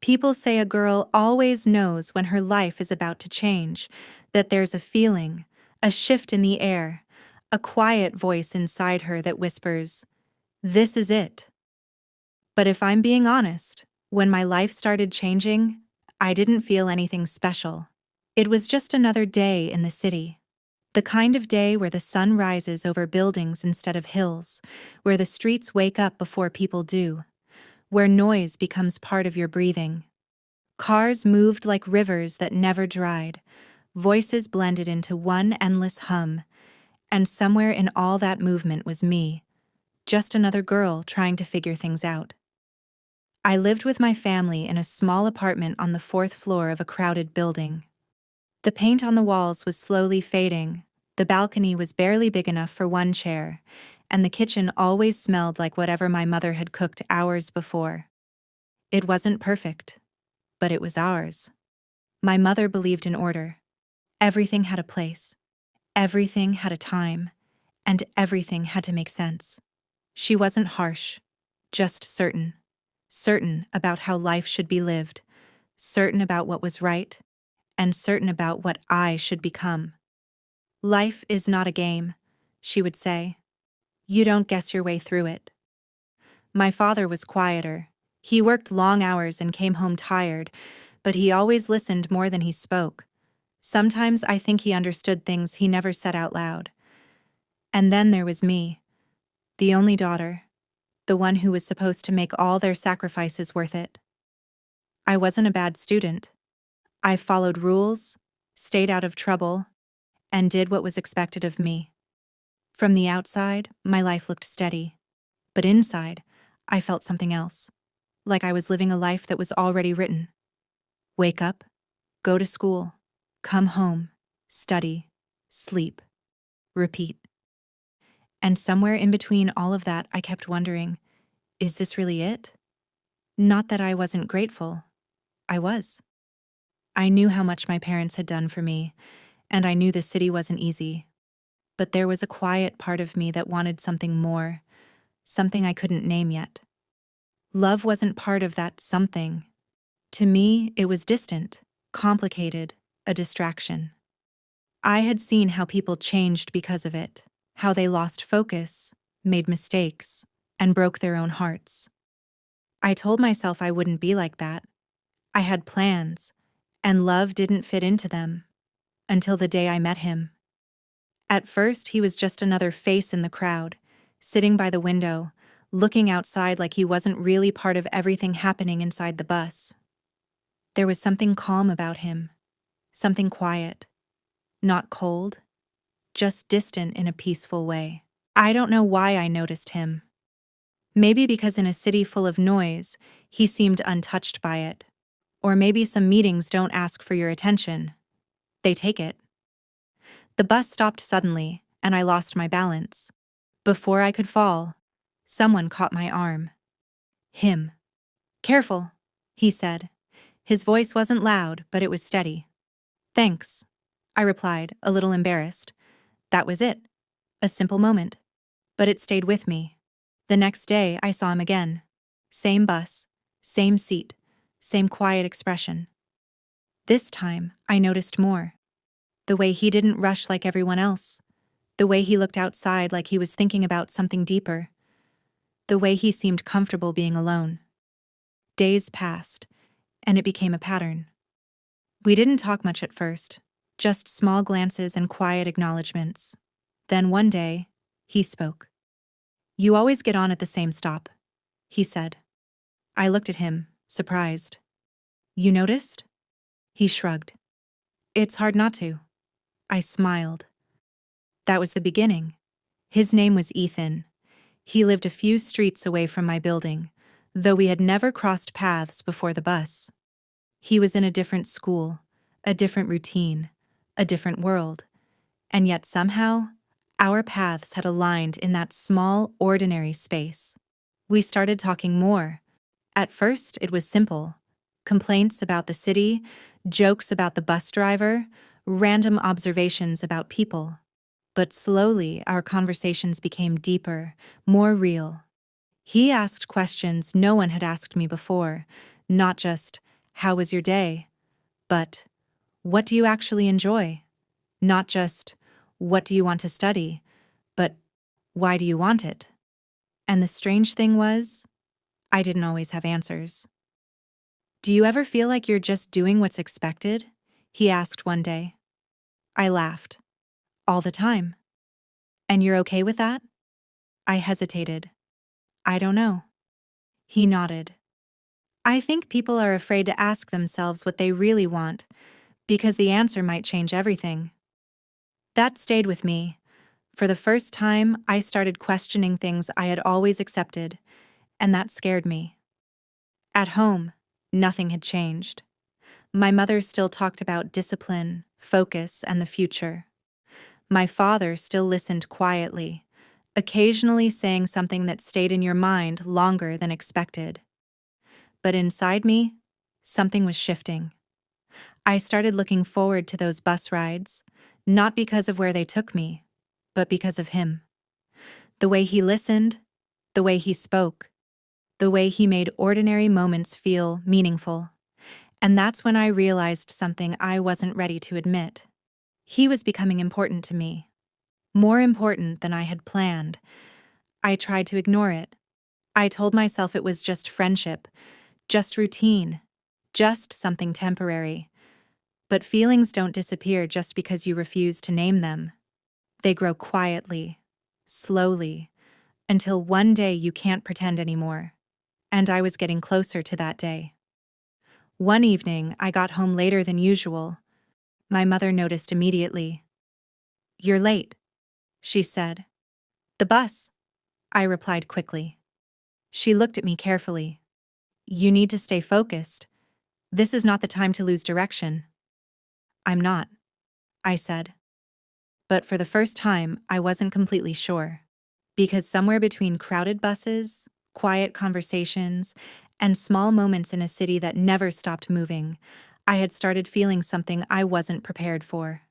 People say a girl always knows when her life is about to change, that there's a feeling, a shift in the air, a quiet voice inside her that whispers, "This is it." But if I'm being honest, when my life started changing, I didn't feel anything special. It was just another day in the city. The kind of day where the sun rises over buildings instead of hills, where the streets wake up before people do, where noise becomes part of your breathing. Cars moved like rivers that never dried, voices blended into one endless hum, and somewhere in all that movement was me, just another girl trying to figure things out. I lived with my family in a small apartment on the fourth floor of a crowded building. The paint on the walls was slowly fading, the balcony was barely big enough for one chair, and the kitchen always smelled like whatever my mother had cooked hours before. It wasn't perfect, but it was ours. My mother believed in order. Everything had a place, everything had a time, and everything had to make sense. She wasn't harsh, just certain. Certain about how life should be lived, certain about what was right, and certain about what I should become. Life is not a game, she would say. You don't guess your way through it. My father was quieter. He worked long hours and came home tired, but he always listened more than he spoke. Sometimes I think he understood things he never said out loud. And then there was me, the only daughter, the one who was supposed to make all their sacrifices worth it. I wasn't a bad student. I followed rules, stayed out of trouble, and did what was expected of me. From the outside, my life looked steady, but inside, I felt something else, like I was living a life that was already written. Wake up, go to school, come home, study, sleep, repeat. And somewhere in between all of that, I kept wondering, is this really it? Not that I wasn't grateful. I was. I knew how much my parents had done for me, and I knew the city wasn't easy. But there was a quiet part of me that wanted something more, something I couldn't name yet. Love wasn't part of that something. To me, it was distant, complicated, a distraction. I had seen how people changed because of it, how they lost focus, made mistakes, and broke their own hearts. I told myself I wouldn't be like that. I had plans, and love didn't fit into them, until the day I met him. At first, he was just another face in the crowd, sitting by the window, looking outside like he wasn't really part of everything happening inside the bus. There was something calm about him, something quiet, not cold, just distant in a peaceful way. I don't know why I noticed him. Maybe because in a city full of noise, he seemed untouched by it. Or maybe some meetings don't ask for your attention. They take it. The bus stopped suddenly, and I lost my balance. Before I could fall, someone caught my arm. Him. "Careful," he said. His voice wasn't loud, but it was steady. "Thanks," I replied, a little embarrassed. That was it. A simple moment. But it stayed with me. The next day, I saw him again. Same bus, same seat, same quiet expression. This time, I noticed more. The way he didn't rush like everyone else. The way he looked outside like he was thinking about something deeper. The way he seemed comfortable being alone. Days passed, and it became a pattern. We didn't talk much at first, just small glances and quiet acknowledgments. Then one day, he spoke. "You always get on at the same stop," he said. I looked at him, surprised. "You noticed?" He shrugged. "It's hard not to." I smiled. That was the beginning. His name was Ethan. He lived a few streets away from my building, though we had never crossed paths before the bus. He was in a different school, a different routine, a different world, and yet somehow, our paths had aligned in that small, ordinary space. We started talking more. At first, it was simple. Complaints about the city, jokes about the bus driver, random observations about people. But slowly, our conversations became deeper, more real. He asked questions no one had asked me before, not just, How was your day? But, what do you actually enjoy? Not just, what do you want to study? But, why do you want it? And the strange thing was, I didn't always have answers. Do you ever feel like you're just doing what's expected? He asked one day. I laughed. All the time. And you're okay with that? I hesitated. I don't know. He nodded. I think people are afraid to ask themselves what they really want, because the answer might change everything. That stayed with me. For the first time, I started questioning things I had always accepted, and that scared me. At home, nothing had changed. My mother still talked about discipline, focus, and the future. My father still listened quietly, occasionally saying something that stayed in your mind longer than expected. But inside me, something was shifting. I started looking forward to those bus rides, not because of where they took me, but because of him. The way he listened, the way he spoke, the way he made ordinary moments feel meaningful. And that's when I realized something I wasn't ready to admit. He was becoming important to me, more important than I had planned. I tried to ignore it. I told myself it was just friendship, just routine, just something temporary. But feelings don't disappear just because you refuse to name them. They grow quietly, slowly, until one day you can't pretend anymore. And I was getting closer to that day. One evening, I got home later than usual. My mother noticed immediately. "You're late," she said. "The bus," I replied quickly. She looked at me carefully. "You need to stay focused. This is not the time to lose direction." "I'm not," I said. But for the first time, I wasn't completely sure. Because somewhere between crowded buses, quiet conversations, and small moments in a city that never stopped moving, I had started feeling something I wasn't prepared for.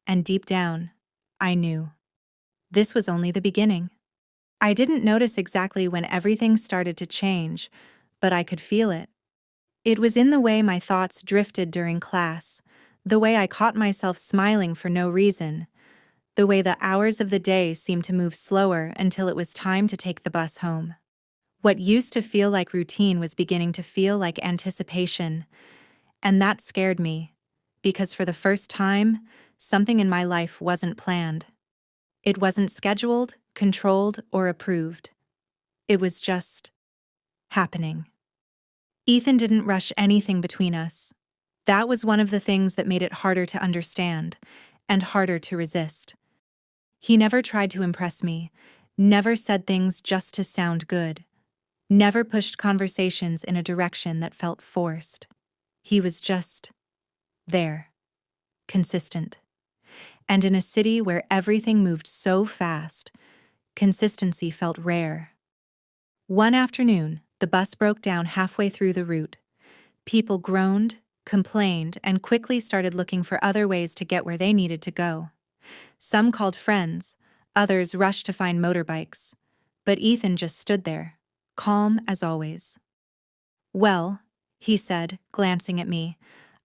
And deep down, I knew. This was only the beginning. I didn't notice exactly when everything started to change, but I could feel it. It was in the way my thoughts drifted during class, the way I caught myself smiling for no reason, the way the hours of the day seemed to move slower until it was time to take the bus home. What used to feel like routine was beginning to feel like anticipation, and that scared me, because for the first time, something in my life wasn't planned. It wasn't scheduled, controlled, or approved. It was just happening. Ethan didn't rush anything between us. That was one of the things that made it harder to understand and harder to resist. He never tried to impress me, never said things just to sound good, never pushed conversations in a direction that felt forced. He was just there, consistent. And in a city where everything moved so fast, consistency felt rare. One afternoon, the bus broke down halfway through the route. People groaned, complained, and quickly started looking for other ways to get where they needed to go. Some called friends, others rushed to find motorbikes. But Ethan just stood there, calm as always. "Well," he said, glancing at me,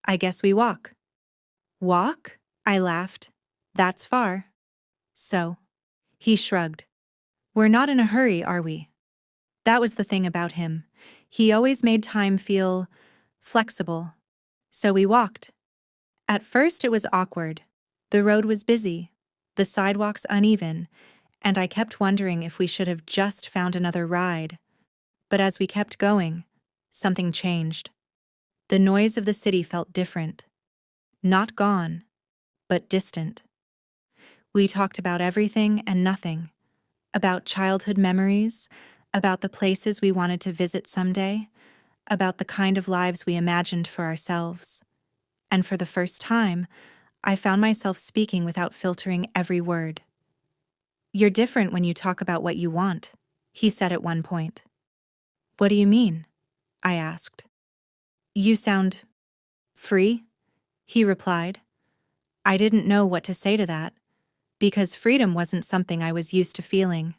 "I guess we walk." "Walk?" I laughed. "That's far." "So?" He shrugged. "We're not in a hurry, are we?" That was the thing about him. He always made time feel flexible. So we walked. At first it was awkward. The road was busy, the sidewalks uneven, and I kept wondering if we should have just found another ride. But as we kept going, something changed. The noise of the city felt different. Not gone, but distant. We talked about everything and nothing. About childhood memories, about the places we wanted to visit someday, about the kind of lives we imagined for ourselves. And for the first time, I found myself speaking without filtering every word. "You're different when you talk about what you want," he said at one point. "What do you mean?" I asked. "You sound free," he replied. I didn't know what to say to that, because freedom wasn't something I was used to feeling.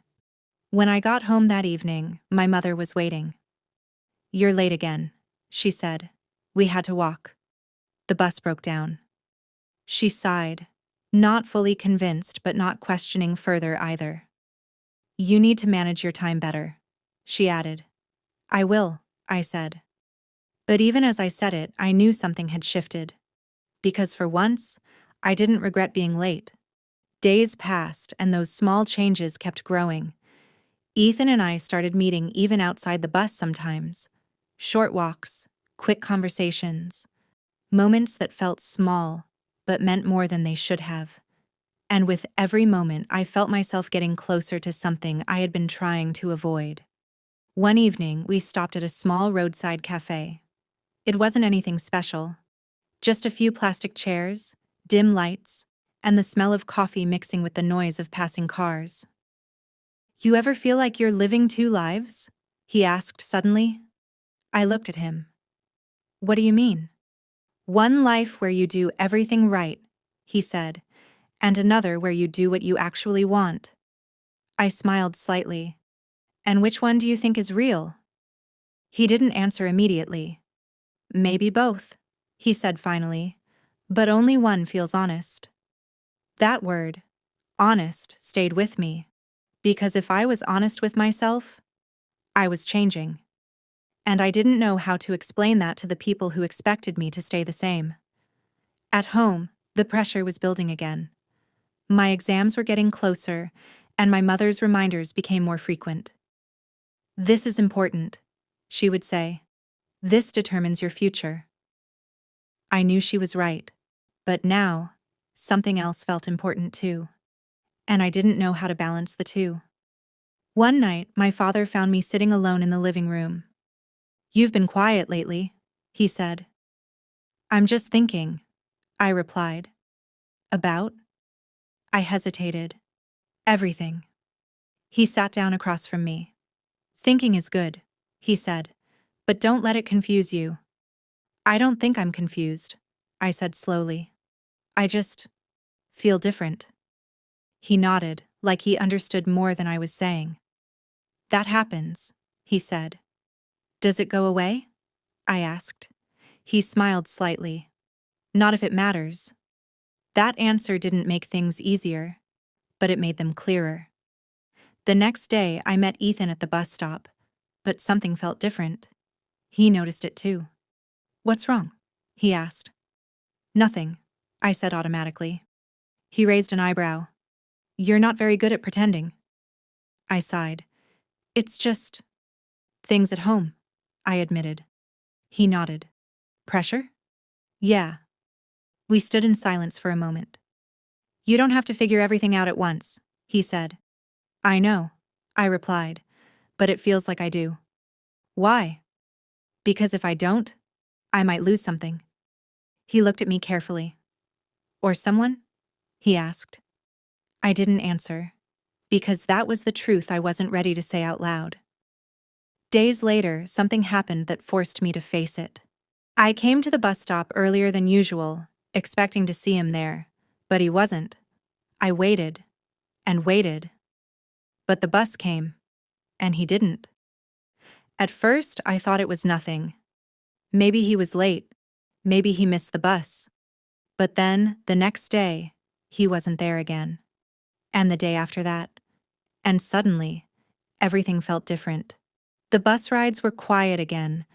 When I got home that evening, my mother was waiting. "You're late again," she said. We had to walk. The bus broke down. She sighed, not fully convinced but not questioning further either. You need to manage your time better, she added. I will, I said. But even as I said it, I knew something had shifted. Because for once, I didn't regret being late. Days passed, and those small changes kept growing. Ethan and I started meeting even outside the bus sometimes. Short walks, quick conversations, moments that felt small, but meant more than they should have. And with every moment, I felt myself getting closer to something I had been trying to avoid. One evening, we stopped at a small roadside cafe. It wasn't anything special. Just a few plastic chairs, dim lights, and the smell of coffee mixing with the noise of passing cars. You ever feel like you're living two lives? He asked suddenly. I looked at him. What do you mean? One life where you do everything right, he said, and another where you do what you actually want. I smiled slightly. And which one do you think is real? He didn't answer immediately. Maybe both, he said finally, but only one feels honest. That word, honest, stayed with me, because if I was honest with myself, I was changing. And I didn't know how to explain that to the people who expected me to stay the same. At home, the pressure was building again. My exams were getting closer, and my mother's reminders became more frequent. This is important, she would say. This determines your future. I knew she was right, but now, something else felt important too. And I didn't know how to balance the two. One night, my father found me sitting alone in the living room. You've been quiet lately, he said. I'm just thinking, I replied. About? I hesitated. Everything. He sat down across from me. Thinking is good, he said, but don't let it confuse you. I don't think I'm confused, I said slowly. I just feel different. He nodded, like he understood more than I was saying. That happens, he said. Does it go away? I asked. He smiled slightly. Not if it matters. That answer didn't make things easier, but it made them clearer. The next day, I met Ethan at the bus stop, but something felt different. He noticed it too. What's wrong? He asked. Nothing, I said automatically. He raised an eyebrow. You're not very good at pretending. I sighed. It's just things at home, I admitted. He nodded. Pressure? Yeah. We stood in silence for a moment. You don't have to figure everything out at once, he said. I know, I replied, but it feels like I do. Why? Because if I don't, I might lose something. He looked at me carefully. Or someone? He asked. I didn't answer, because that was the truth I wasn't ready to say out loud. Days later, something happened that forced me to face it. I came to the bus stop earlier than usual, expecting to see him there, but he wasn't. I waited, and waited. But the bus came, and he didn't. At first, I thought it was nothing. Maybe he was late, maybe he missed the bus. But then, the next day, he wasn't there again. And the day after that. And suddenly, everything felt different. The bus rides were quiet again,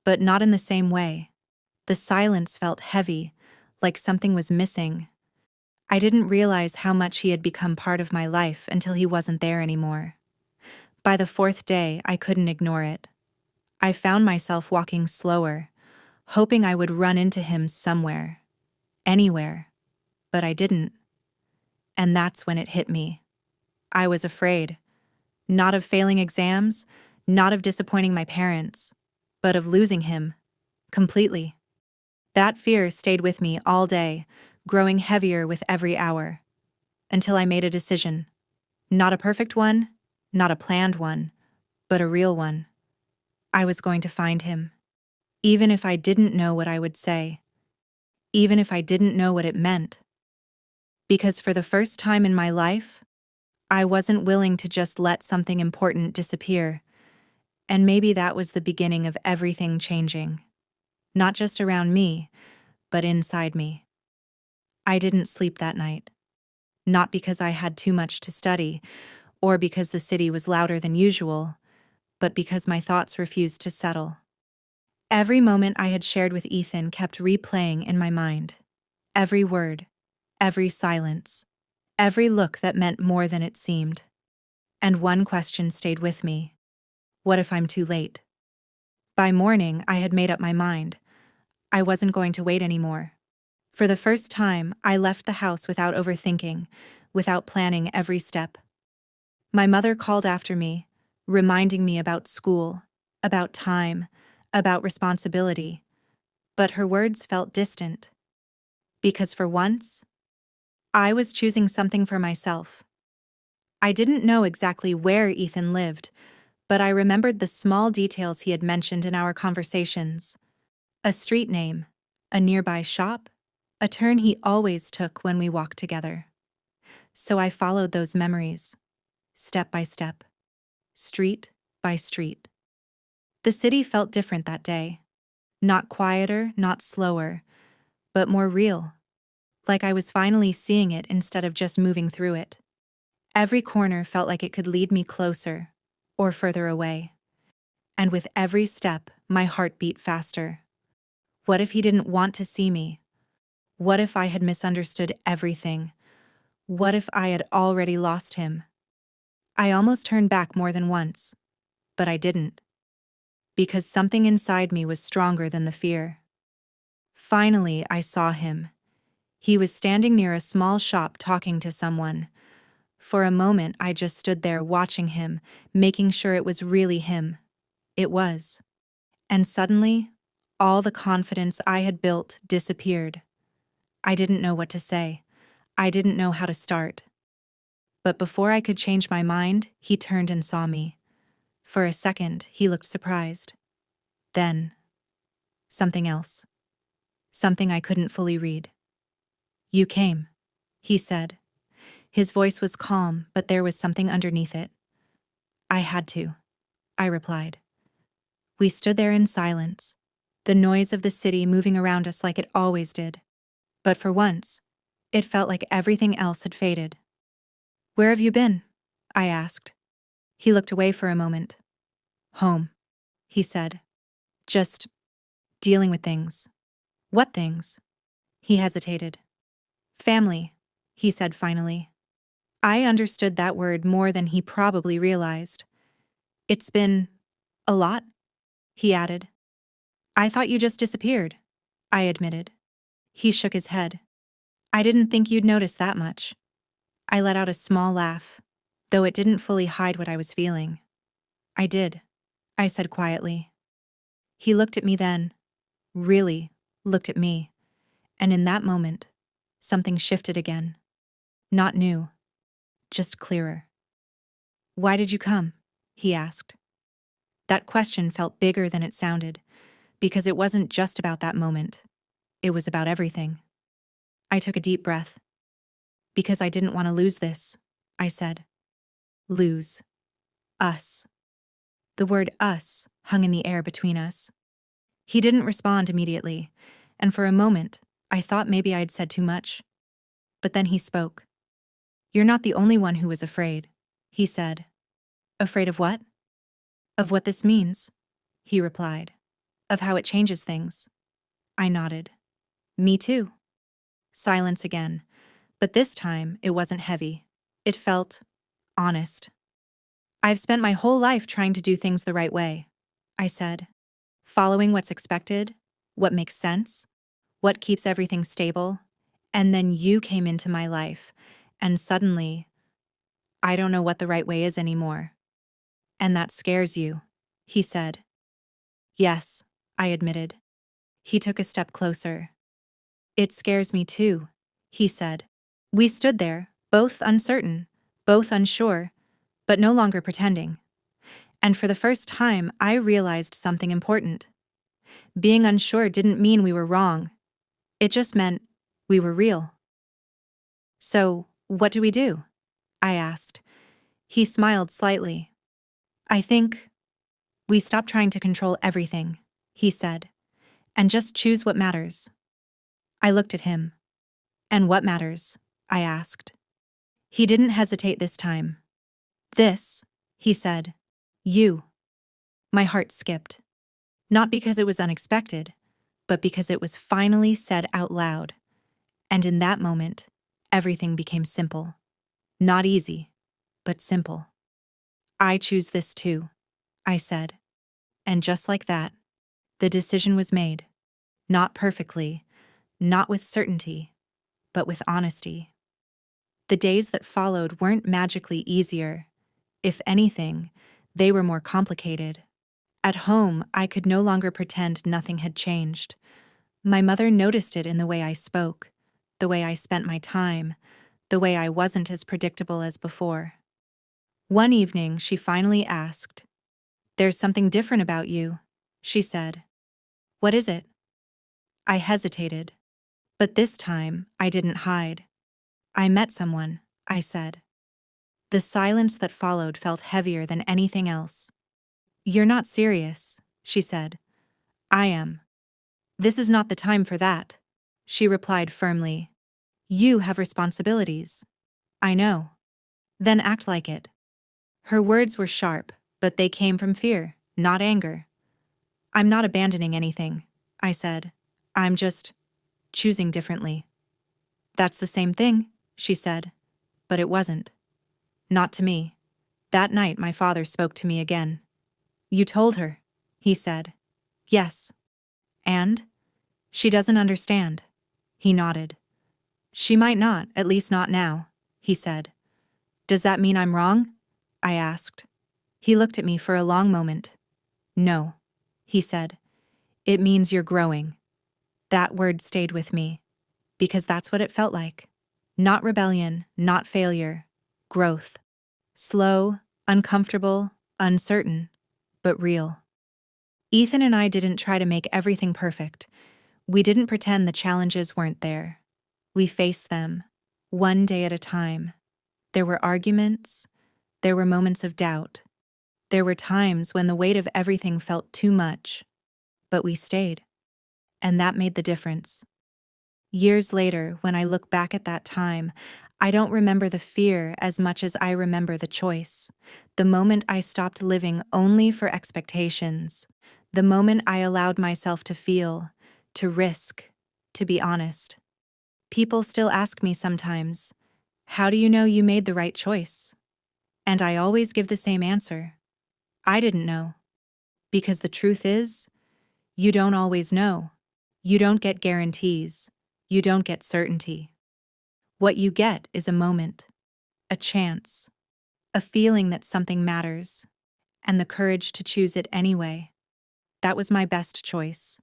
but not in the same way. The silence felt heavy, like something was missing. I didn't realize how much he had become part of my life until he wasn't there anymore. By the fourth day, I couldn't ignore it. I found myself walking slower, hoping I would run into him somewhere, anywhere, but I didn't. And that's when it hit me. I was afraid. Not of failing exams, not of disappointing my parents, but of losing him. Completely. That fear stayed with me all day, growing heavier with every hour. Until I made a decision. Not a perfect one, not a planned one, but a real one. I was going to find him. Even if I didn't know what I would say. Even if I didn't know what it meant. Because for the first time in my life, I wasn't willing to just let something important disappear. And maybe that was the beginning of everything changing. not just around me, but inside me. I didn't sleep that night. Not because I had too much to study, or because the city was louder than usual, but because my thoughts refused to settle. Every moment I had shared with Ethan kept replaying in my mind. Every word, every silence, every look that meant more than it seemed. And one question stayed with me. What if I'm too late? By morning, I had made up my mind. I wasn't going to wait anymore. For the first time, I left the house without overthinking, without planning every step. My mother called after me, reminding me about school, about time, about responsibility. But her words felt distant. Because for once, I was choosing something for myself. I didn't know exactly where Ethan lived, but I remembered the small details he had mentioned in our conversations. A street name, a nearby shop, a turn he always took when we walked together. So I followed those memories, step by step, street by street. The city felt different that day. Not quieter, not slower, but more real, like I was finally seeing it instead of just moving through it. Every corner felt like it could lead me closer or further away. And with every step, my heart beat faster. What if he didn't want to see me? What if I had misunderstood everything? What if I had already lost him? I almost turned back more than once, but I didn't, because something inside me was stronger than the fear. Finally, I saw him. He was standing near a small shop talking to someone. For a moment, I just stood there watching him, making sure it was really him. It was. And suddenly, all the confidence I had built disappeared. I didn't know what to say. I didn't know how to start. But before I could change my mind, he turned and saw me. For a second, he looked surprised. Then, something else. Something I couldn't fully read. "You came," he said. His voice was calm, but there was something underneath it. "I had to," I replied. We stood there in silence, the noise of the city moving around us like it always did. But for once, it felt like everything else had faded. "Where have you been?" I asked. He looked away for a moment. "Home," he said. "Just dealing with things." "What things?" He hesitated. "Family," he said finally. I understood that word more than he probably realized. "It's been a lot," he added. "I thought you just disappeared," I admitted. He shook his head. "I didn't think you'd notice that much." I let out a small laugh, though it didn't fully hide what I was feeling. "I did," I said quietly. He looked at me then, really looked at me, and in that moment, something shifted again. Not new, just clearer. "Why did you come?" he asked. That question felt bigger than it sounded, because it wasn't just about that moment. It was about everything. I took a deep breath. "Because I didn't want to lose this," I said. "Lose. Us." The word us hung in the air between us. He didn't respond immediately, and for a moment, I thought maybe I'd said too much. But then he spoke. "You're not the only one who was afraid," he said. "Afraid of what?" "Of what this means," he replied. "Of how it changes things." I nodded. "Me too." Silence again, but this time it wasn't heavy. It felt honest. "I've spent my whole life trying to do things the right way," I said. "Following what's expected, what makes sense, what keeps everything stable, and then you came into my life, and suddenly, I don't know what the right way is anymore." "And that scares you," he said. "Yes," I admitted. He took a step closer. "It scares me too," he said. We stood there, both uncertain, both unsure, but no longer pretending. And for the first time, I realized something important. Being unsure didn't mean we were wrong. It just meant we were real. "So, what do we do?" I asked. He smiled slightly. "I think we stop trying to control everything," he said. and just choose what matters. I looked at him. And what matters? I asked. He didn't hesitate this time. This, he said. You. My heart skipped. Not because it was unexpected, but because it was finally said out loud. And in that moment, everything became simple. Not easy, but simple. I choose this too, I said. And just like that, the decision was made. Not perfectly, not with certainty, but with honesty. The days that followed weren't magically easier. If anything, they were more complicated. At home, I could no longer pretend nothing had changed. My mother noticed it in the way I spoke, the way I spent my time, the way I wasn't as predictable as before. One evening, she finally asked, "There's something different about you," she said. "What is it?" I hesitated. But this time, I didn't hide. "I met someone," I said. The silence that followed felt heavier than anything else. "You're not serious," she said. "I am." "This is not the time for that," she replied firmly. "You have responsibilities." "I know." "Then act like it." Her words were sharp, but they came from fear, not anger. "I'm not abandoning anything," I said. "I'm just choosing differently." "That's the same thing," she said. But it wasn't. Not to me. That night, my father spoke to me again. "You told her," he said. "Yes." "And?" "She doesn't understand." He nodded. "She might not, at least not now," he said. "Does that mean I'm wrong?" I asked. He looked at me for a long moment. "No," he said. "It means you're growing." That word stayed with me, because that's what it felt like. Not rebellion, not failure. Growth. Slow, uncomfortable, uncertain, but real. Ethan and I didn't try to make everything perfect. We didn't pretend the challenges weren't there. We faced them, one day at a time. There were arguments. There were moments of doubt. There were times when the weight of everything felt too much. But we stayed. And that made the difference. Years later, when I look back at that time, I don't remember the fear as much as I remember the choice. The moment I stopped living only for expectations. The moment I allowed myself to feel, to risk, to be honest. People still ask me sometimes, "How do you know you made the right choice?" And I always give the same answer. I didn't know. Because the truth is, you don't always know. You don't get guarantees. You don't get certainty. What you get is a moment, a chance, a feeling that something matters, and the courage to choose it anyway. That was my best choice.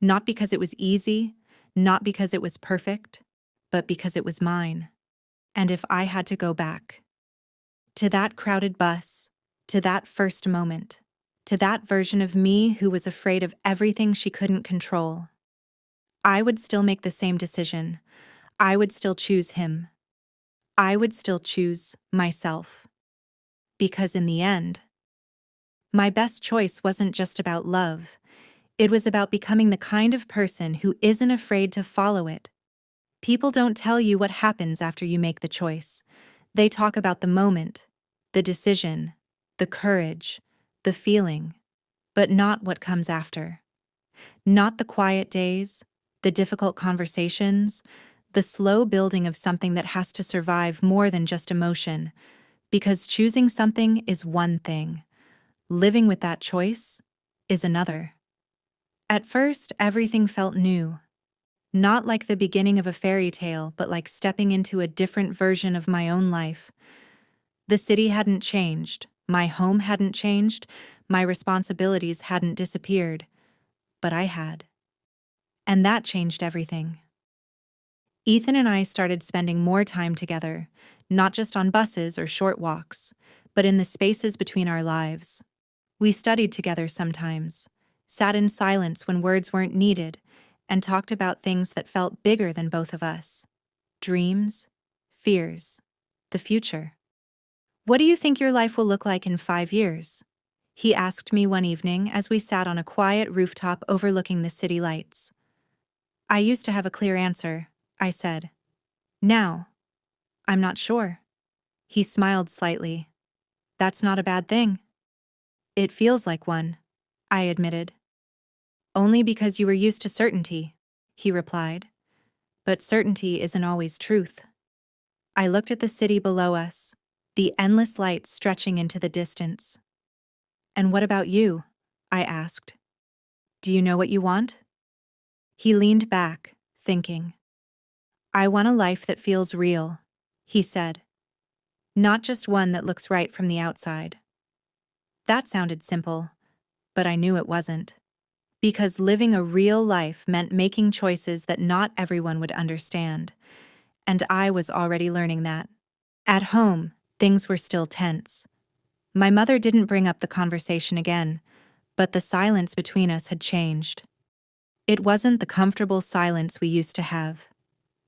Not because it was easy, not because it was perfect, but because it was mine. And if I had to go back to that crowded bus, to that first moment, to that version of me who was afraid of everything she couldn't control, I would still make the same decision. I would still choose him. I would still choose myself. Because in the end, my best choice wasn't just about love. It was about becoming the kind of person who isn't afraid to follow it. People don't tell you what happens after you make the choice. They talk about the moment, the decision, the courage, the feeling, but not what comes after. Not the quiet days, the difficult conversations, the slow building of something that has to survive more than just emotion. Because choosing something is one thing. Living with that choice is another. At first, everything felt new. Not like the beginning of a fairy tale, but like stepping into a different version of my own life. The city hadn't changed, my home hadn't changed, my responsibilities hadn't disappeared, but I had. And that changed everything. Ethan and I started spending more time together, not just on buses or short walks, but in the spaces between our lives. We studied together sometimes, sat in silence when words weren't needed, and talked about things that felt bigger than both of us. Dreams, fears, the future. "What do you think your life will look like in 5 years?" He asked me one evening as we sat on a quiet rooftop overlooking the city lights. I used to have a clear answer, I said. Now, I'm not sure. He smiled slightly. That's not a bad thing. It feels like one, I admitted. Only because you were used to certainty, he replied. But certainty isn't always truth. I looked at the city below us, the endless lights stretching into the distance. And what about you? I asked. Do you know what you want? He leaned back, thinking. I want a life that feels real, he said. Not just one that looks right from the outside. That sounded simple, but I knew it wasn't. Because living a real life meant making choices that not everyone would understand, and I was already learning that. At home, things were still tense. My mother didn't bring up the conversation again, but the silence between us had changed. It wasn't the comfortable silence we used to have.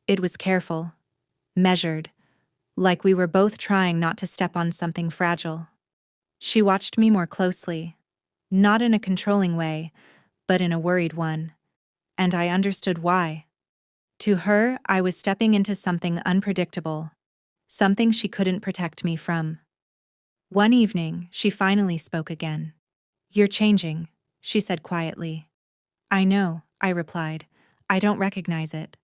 It was careful, measured, like we were both trying not to step on something fragile. She watched me more closely, not in a controlling way, but in a worried one, and I understood why. To her, I was stepping into something unpredictable, something she couldn't protect me from. One evening, she finally spoke again. You're changing, she said quietly. I know, I replied. I don't recognize it.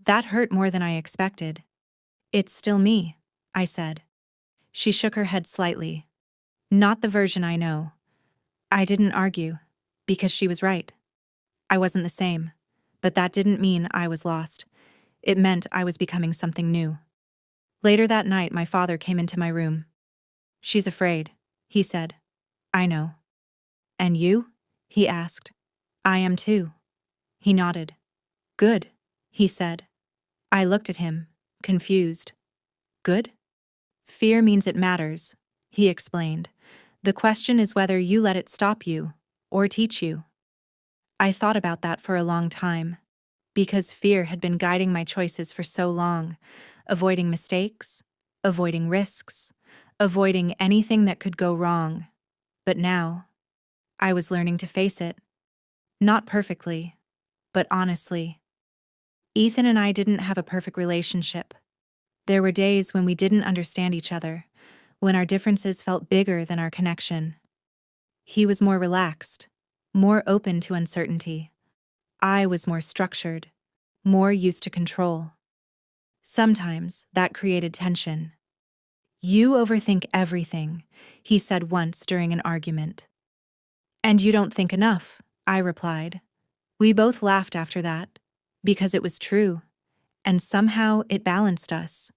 That hurt more than I expected. It's still me, I said. She shook her head slightly. Not the version I know. I didn't argue, because she was right. I wasn't the same, but that didn't mean I was lost. It meant I was becoming something new. Later that night, my father came into my room. She's afraid, he said. I know. And you? He asked. I am too. He nodded. Good, he said. I looked at him, confused. Good? Fear means it matters, he explained. The question is whether you let it stop you, or teach you. I thought about that for a long time, because fear had been guiding my choices for so long, avoiding mistakes, avoiding risks, avoiding anything that could go wrong. But now, I was learning to face it. Not perfectly, but honestly. Ethan and I didn't have a perfect relationship. There were days when we didn't understand each other, when our differences felt bigger than our connection. He was more relaxed, more open to uncertainty. I was more structured, more used to control. Sometimes that created tension. You overthink everything, he said once during an argument. And you don't think enough, I replied. We both laughed after that, because it was true, and somehow it balanced us.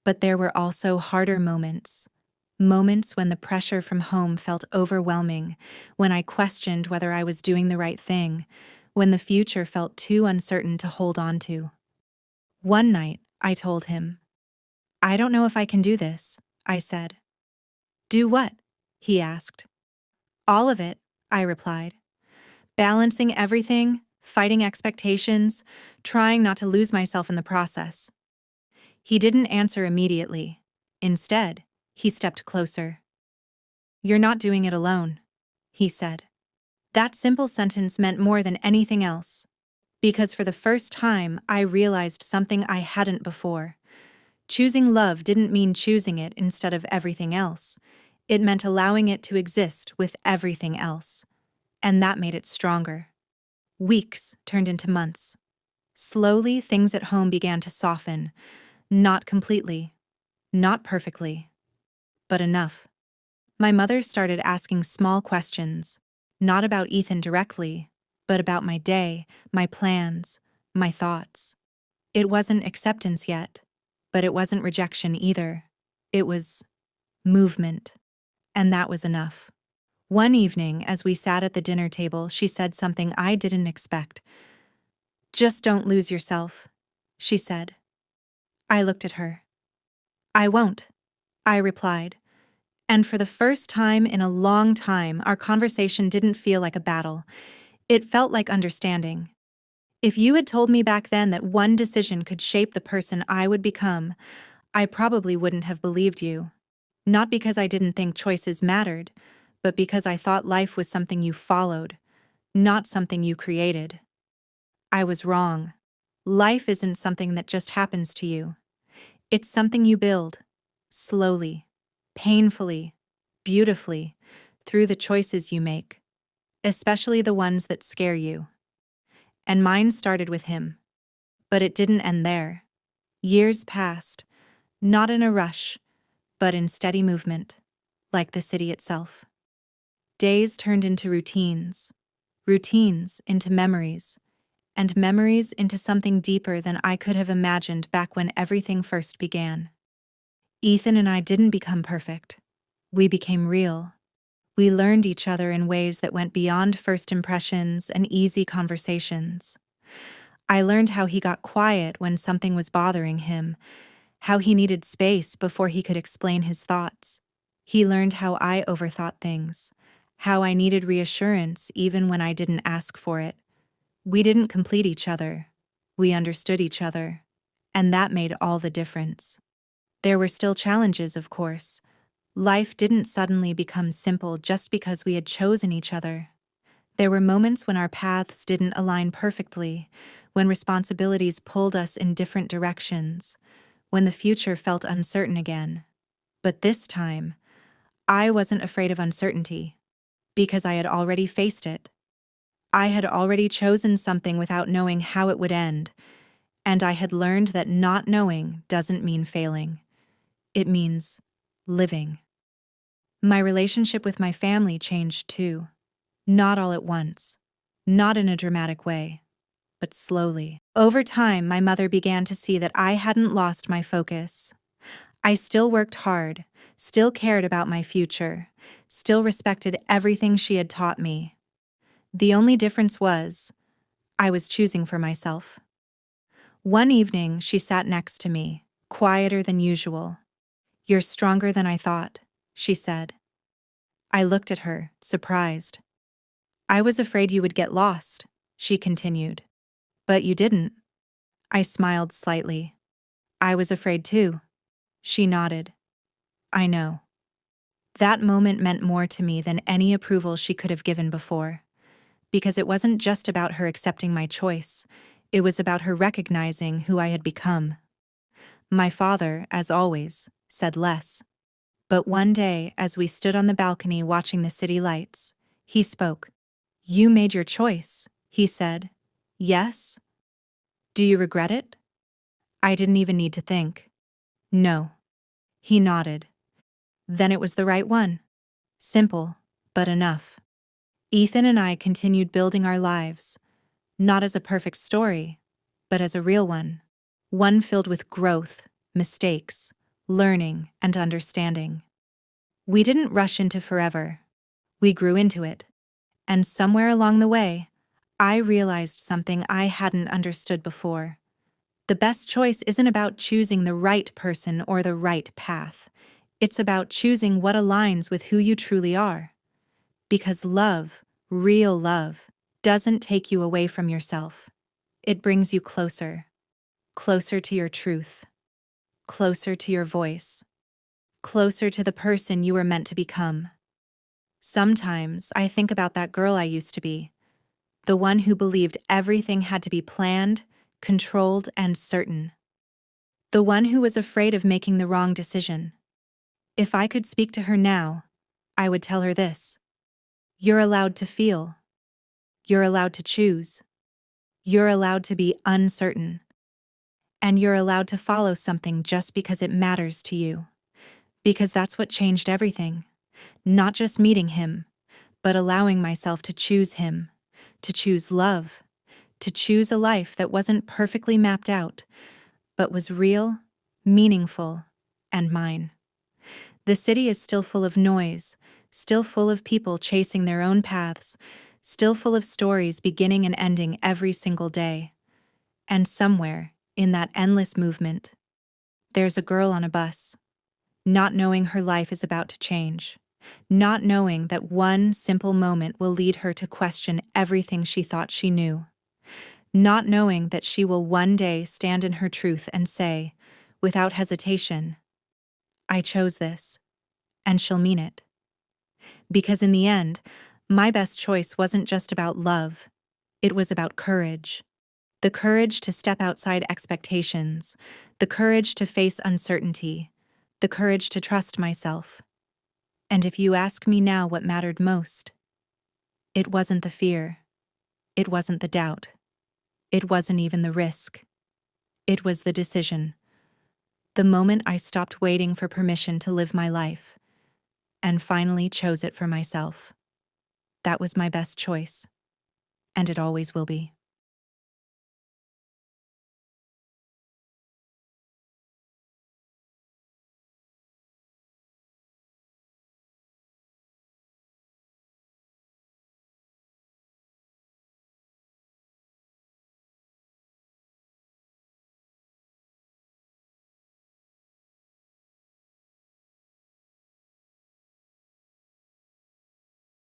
But there were also harder moments. Moments when the pressure from home felt overwhelming, when I questioned whether I was doing the right thing, when the future felt too uncertain to hold on to. One night, I told him, I don't know if I can do this, I said. Do what? He asked. All of it, I replied. Balancing everything, fighting expectations, trying not to lose myself in the process. He didn't answer immediately. Instead, he stepped closer. You're not doing it alone, he said. That simple sentence meant more than anything else, because for the first time I realized something I hadn't before. Choosing love didn't mean choosing it instead of everything else. It meant allowing it to exist with everything else. And that made it stronger. Weeks turned into months. Slowly, things at home began to soften. Not completely, not perfectly, but enough. My mother started asking small questions, not about Ethan directly, but about my day, my plans, my thoughts. It wasn't acceptance yet, but it wasn't rejection either. It was movement, and that was enough. One evening, as we sat at the dinner table, she said something I didn't expect. Just don't lose yourself, she said. I looked at her. I won't, I replied. And for the first time in a long time, our conversation didn't feel like a battle. It felt like understanding. If you had told me back then that one decision could shape the person I would become, I probably wouldn't have believed you. Not because I didn't think choices mattered, but because I thought life was something you followed, not something you created. I was wrong. Life isn't something that just happens to you. It's something you build, slowly, painfully, beautifully, through the choices you make, especially the ones that scare you. And mine started with him. But it didn't end there. Years passed, not in a rush, but in steady movement, like the city itself. Days turned into routines, routines into memories, and memories into something deeper than I could have imagined back when everything first began. Ethan and I didn't become perfect. We became real. We learned each other in ways that went beyond first impressions and easy conversations. I learned how he got quiet when something was bothering him, how he needed space before he could explain his thoughts. He learned how I overthought things, how I needed reassurance even when I didn't ask for it. We didn't complete each other. We understood each other. And that made all the difference. There were still challenges, of course. Life didn't suddenly become simple just because we had chosen each other. There were moments when our paths didn't align perfectly, when responsibilities pulled us in different directions, when the future felt uncertain again. But this time, I wasn't afraid of uncertainty, because I had already faced it. I had already chosen something without knowing how it would end, and I had learned that not knowing doesn't mean failing. It means living. My relationship with my family changed too. Not all at once, not in a dramatic way, but slowly. Over time, my mother began to see that I hadn't lost my focus. I still worked hard, still cared about my future, still respected everything she had taught me. The only difference was, I was choosing for myself. One evening, she sat next to me, quieter than usual. "You're stronger than I thought," she said. I looked at her, surprised. "I was afraid you would get lost," she continued. "But you didn't." I smiled slightly. "I was afraid too." She nodded. "I know." That moment meant more to me than any approval she could have given before, because it wasn't just about her accepting my choice, it was about her recognizing who I had become. My father, as always, said less. But one day, as we stood on the balcony watching the city lights, he spoke. "You made your choice," he said. "Yes? Do you regret it?" I didn't even need to think. "No." He nodded. Then it was the right one. Simple, but enough. Ethan and I continued building our lives, not as a perfect story, but as a real one. One filled with growth, mistakes, learning, and understanding. We didn't rush into forever. We grew into it. And somewhere along the way, I realized something I hadn't understood before. The best choice isn't about choosing the right person or the right path. It's about choosing what aligns with who you truly are. Because love, real love, doesn't take you away from yourself. It brings you closer. Closer to your truth. Closer to your voice. Closer to the person you were meant to become. Sometimes I think about that girl I used to be. The one who believed everything had to be planned, controlled, and certain. The one who was afraid of making the wrong decision. If I could speak to her now, I would tell her this. You're allowed to feel. You're allowed to choose. You're allowed to be uncertain. And you're allowed to follow something just because it matters to you. Because that's what changed everything. Not just meeting him, but allowing myself to choose him, to choose love, to choose a life that wasn't perfectly mapped out, but was real, meaningful, and mine. The city is still full of noise, still full of people chasing their own paths, still full of stories beginning and ending every single day. And somewhere, in that endless movement, there's a girl on a bus, not knowing her life is about to change, not knowing that one simple moment will lead her to question everything she thought she knew, not knowing that she will one day stand in her truth and say, without hesitation, I chose this, and she'll mean it. Because in the end, my best choice wasn't just about love, it was about courage. The courage to step outside expectations, the courage to face uncertainty, the courage to trust myself. And if you ask me now what mattered most, it wasn't the fear, it wasn't the doubt, it wasn't even the risk. It was the decision. The moment I stopped waiting for permission to live my life and finally chose it for myself. That was my best choice, and it always will be.